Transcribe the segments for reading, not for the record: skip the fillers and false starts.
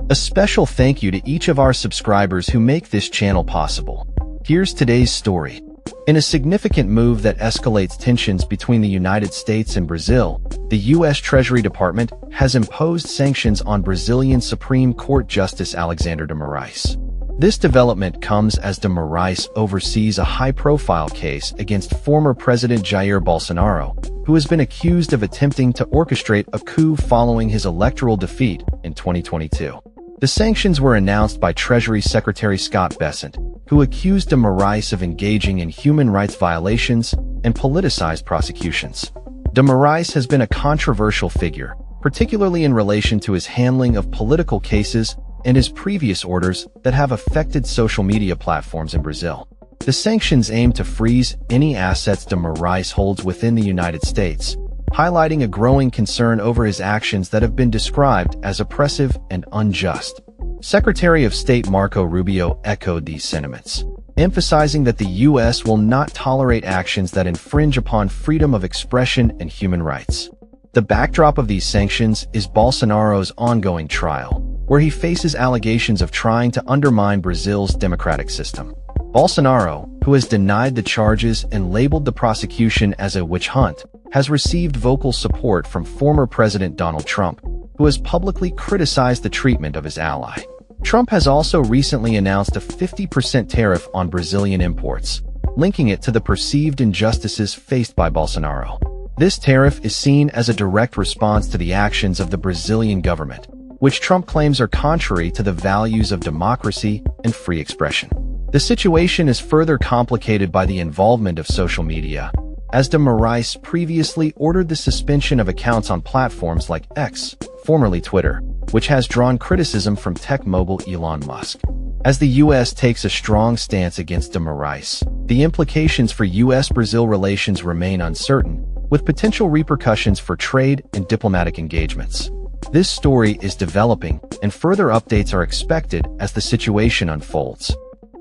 A special thank you to each of our subscribers who make this channel possible. Here's today's story. In a significant move that escalates tensions between the United States and Brazil, the U.S. Treasury Department has imposed sanctions on Brazilian Supreme Court Justice Alexandre de Moraes. This development comes as de Moraes oversees a high-profile case against former President Jair Bolsonaro, who has been accused of attempting to orchestrate a coup following his electoral defeat in 2022. The sanctions were announced by Treasury Secretary Scott Bessent, who accused de Moraes of engaging in human rights violations and politicized prosecutions. De Moraes has been a controversial figure, particularly in relation to his handling of political cases and his previous orders that have affected social media platforms in Brazil. The sanctions aim to freeze any assets de Moraes holds within the United States, highlighting a growing concern over his actions that have been described as oppressive and unjust. Secretary of State Marco Rubio echoed these sentiments, emphasizing that the U.S. will not tolerate actions that infringe upon freedom of expression and human rights. The backdrop of these sanctions is Bolsonaro's ongoing trial, where he faces allegations of trying to undermine Brazil's democratic system. Bolsonaro, who has denied the charges and labeled the prosecution as a witch hunt, has received vocal support from former President Donald Trump, who has publicly criticized the treatment of his ally. Trump has also recently announced a 50% tariff on Brazilian imports, linking it to the perceived injustices faced by Bolsonaro. This tariff is seen as a direct response to the actions of the Brazilian government, which Trump claims are contrary to the values of democracy and free expression. The situation is further complicated by the involvement of social media, as de Moraes previously ordered the suspension of accounts on platforms like X, formerly Twitter, which has drawn criticism from tech mogul Elon Musk. As the U.S. takes a strong stance against de Moraes, the implications for U.S.-Brazil relations remain uncertain, with potential repercussions for trade and diplomatic engagements. This story is developing, and further updates are expected as the situation unfolds.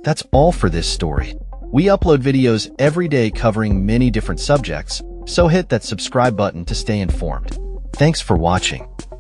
That's all for this story. We upload videos every day covering many different subjects, so hit that subscribe button to stay informed. Thanks for watching.